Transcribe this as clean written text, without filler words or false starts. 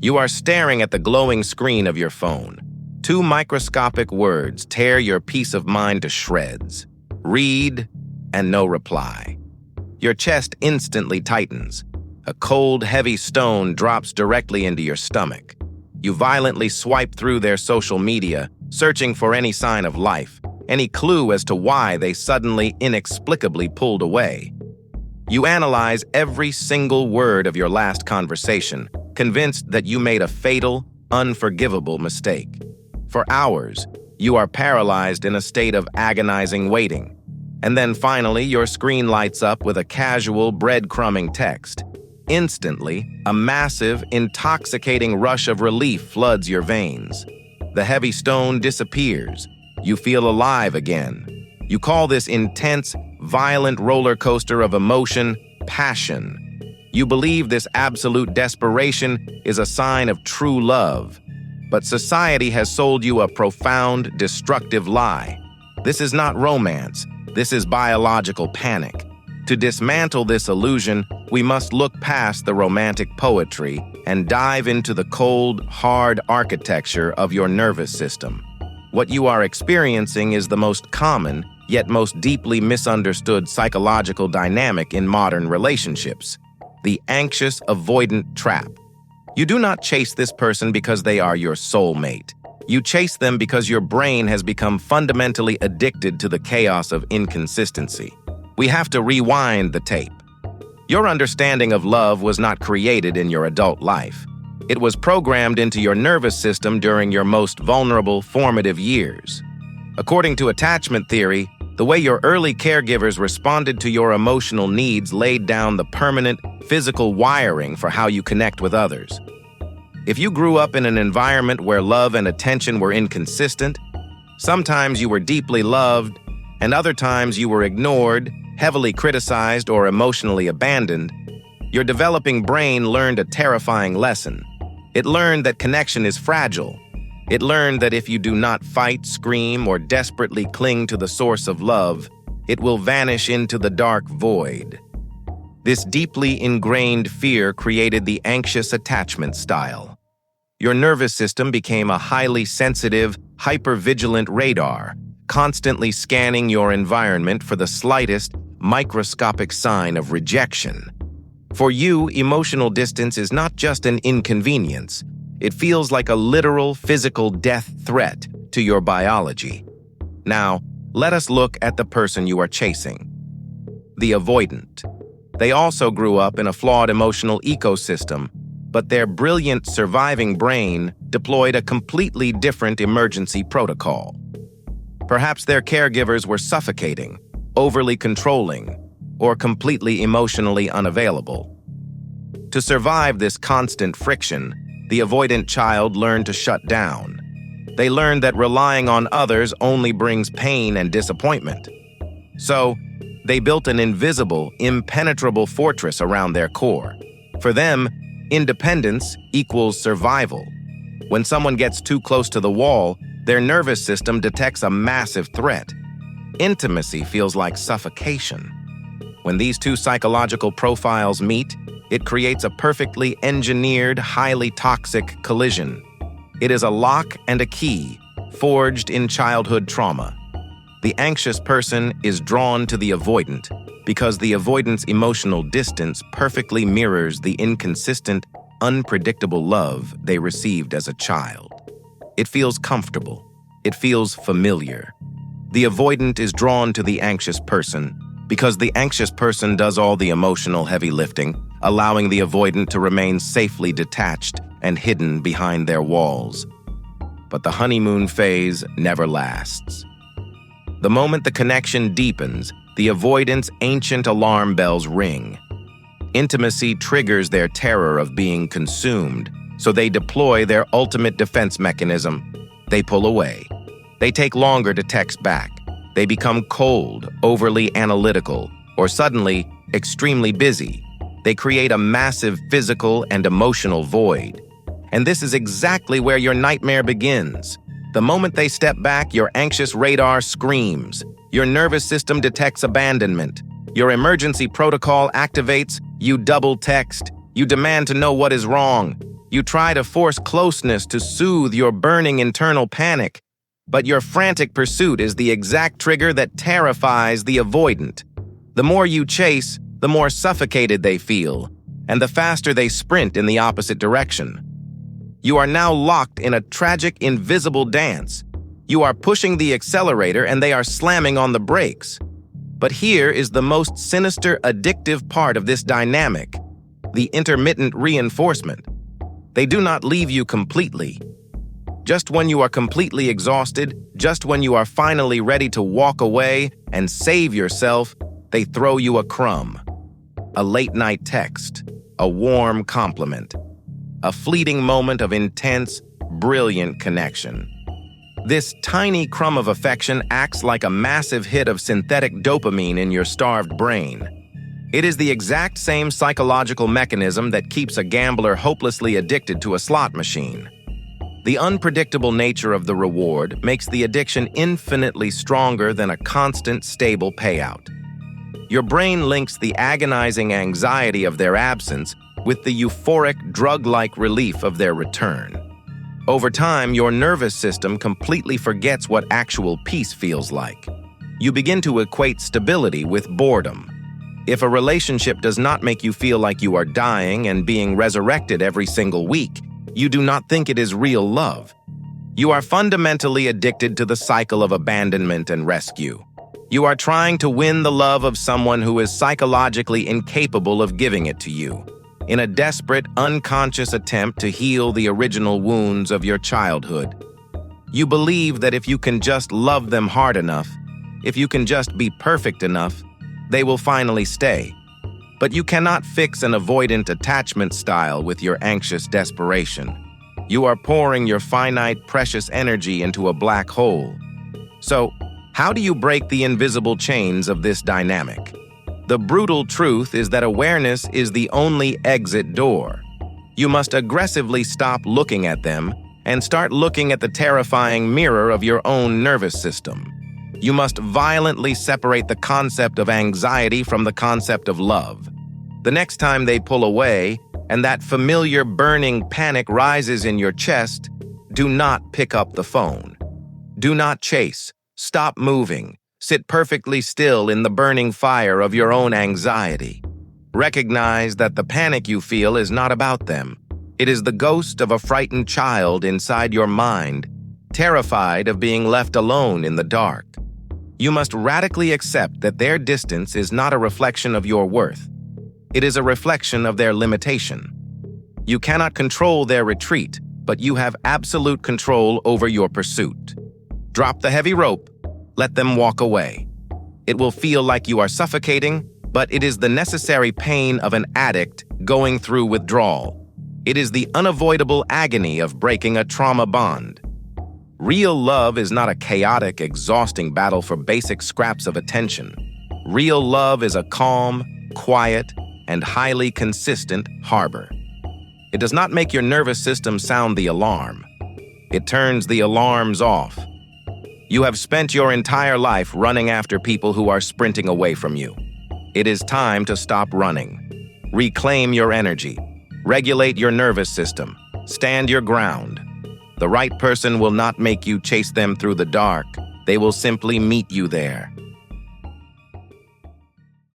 You are staring at the glowing screen of your phone. Two microscopic words tear your peace of mind to shreds. Read, and no reply. Your chest instantly tightens. A cold, heavy stone drops directly into your stomach. You violently swipe through their social media, searching for any sign of life, any clue as to why they suddenly, inexplicably pulled away. You analyze every single word of your last conversation, convinced that you made a fatal, unforgivable mistake. For hours, you are paralyzed in a state of agonizing waiting. And then finally, your screen lights up with a casual, breadcrumbing text. Instantly, a massive, intoxicating rush of relief floods your veins. The heavy stone disappears. You feel alive again. You call this intense, violent roller coaster of emotion passion. You believe this absolute desperation is a sign of true love. But society has sold you a profound, destructive lie. This is not romance. This is biological panic. To dismantle this illusion, we must look past the romantic poetry and dive into the cold, hard architecture of your nervous system. What you are experiencing is the most common, yet most deeply misunderstood psychological dynamic in modern relationships: the anxious-avoidant trap. You do not chase this person because they are your soulmate. You chase them because your brain has become fundamentally addicted to the chaos of inconsistency. We have to rewind the tape. Your understanding of love was not created in your adult life. It was programmed into your nervous system during your most vulnerable, formative years. According to attachment theory, the way your early caregivers responded to your emotional needs laid down the permanent, physical wiring for how you connect with others. If you grew up in an environment where love and attention were inconsistent, sometimes you were deeply loved, and other times you were ignored, heavily criticized, or emotionally abandoned, your developing brain learned a terrifying lesson. It learned that connection is fragile. It learned that if you do not fight, scream, or desperately cling to the source of love, it will vanish into the dark void. This deeply ingrained fear created the anxious attachment style. Your nervous system became a highly sensitive, hypervigilant radar, constantly scanning your environment for the slightest, microscopic sign of rejection. For you, emotional distance is not just an inconvenience. It feels like a literal, physical death threat to your biology. Now, let us look at the person you are chasing. The avoidant. They also grew up in a flawed emotional ecosystem, but their brilliant surviving brain deployed a completely different emergency protocol. Perhaps their caregivers were suffocating, overly controlling, or completely emotionally unavailable. To survive this constant friction, the avoidant child learned to shut down. They learned that relying on others only brings pain and disappointment. So, they built an invisible, impenetrable fortress around their core. For them, independence equals survival. When someone gets too close to the wall, their nervous system detects a massive threat. Intimacy feels like suffocation. When these two psychological profiles meet, it creates a perfectly engineered, highly toxic collision. It is a lock and a key, forged in childhood trauma. The anxious person is drawn to the avoidant because the avoidant's emotional distance perfectly mirrors the inconsistent, unpredictable love they received as a child. It feels comfortable. It feels familiar. The avoidant is drawn to the anxious person because the anxious person does all the emotional heavy lifting, allowing the avoidant to remain safely detached and hidden behind their walls. But the honeymoon phase never lasts. The moment the connection deepens, the avoidant's ancient alarm bells ring. Intimacy triggers their terror of being consumed, so they deploy their ultimate defense mechanism. They pull away. They take longer to text back. They become cold, overly analytical, or suddenly extremely busy. They create a massive physical and emotional void. And this is exactly where your nightmare begins. The moment they step back, your anxious radar screams. Your nervous system detects abandonment. Your emergency protocol activates. You double text. You demand to know what is wrong. You try to force closeness to soothe your burning internal panic, but your frantic pursuit is the exact trigger that terrifies the avoidant. The more you chase, the more suffocated they feel, and the faster they sprint in the opposite direction. You are now locked in a tragic, invisible dance. You are pushing the accelerator and they are slamming on the brakes. But here is the most sinister, addictive part of this dynamic: the intermittent reinforcement. They do not leave you completely. Just when you are completely exhausted, just when you are finally ready to walk away and save yourself, they throw you a crumb. A late-night text, a warm compliment, a fleeting moment of intense, brilliant connection. This tiny crumb of affection acts like a massive hit of synthetic dopamine in your starved brain. It is the exact same psychological mechanism that keeps a gambler hopelessly addicted to a slot machine. The unpredictable nature of the reward makes the addiction infinitely stronger than a constant, stable payout. Your brain links the agonizing anxiety of their absence with the euphoric, drug-like relief of their return. Over time, your nervous system completely forgets what actual peace feels like. You begin to equate stability with boredom. If a relationship does not make you feel like you are dying and being resurrected every single week, you do not think it is real love. You are fundamentally addicted to the cycle of abandonment and rescue. You are trying to win the love of someone who is psychologically incapable of giving it to you, in a desperate, unconscious attempt to heal the original wounds of your childhood. You believe that if you can just love them hard enough, if you can just be perfect enough, they will finally stay. But you cannot fix an avoidant attachment style with your anxious desperation. You are pouring your finite, precious energy into a black hole. So, how do you break the invisible chains of this dynamic? The brutal truth is that awareness is the only exit door. You must aggressively stop looking at them and start looking at the terrifying mirror of your own nervous system. You must violently separate the concept of anxiety from the concept of love. The next time they pull away and that familiar burning panic rises in your chest, do not pick up the phone. Do not chase. Stop moving. Sit perfectly still in the burning fire of your own anxiety. Recognize that the panic you feel is not about them. It is the ghost of a frightened child inside your mind, terrified of being left alone in the dark. You must radically accept that their distance is not a reflection of your worth. It is a reflection of their limitation. You cannot control their retreat, but you have absolute control over your pursuit. Drop the heavy rope. Let them walk away. It will feel like you are suffocating, but it is the necessary pain of an addict going through withdrawal. It is the unavoidable agony of breaking a trauma bond. Real love is not a chaotic, exhausting battle for basic scraps of attention. Real love is a calm, quiet, and highly consistent harbor. It does not make your nervous system sound the alarm. It turns the alarms off. You have spent your entire life running after people who are sprinting away from you. It is time to stop running. Reclaim your energy. Regulate your nervous system. Stand your ground. The right person will not make you chase them through the dark. They will simply meet you there.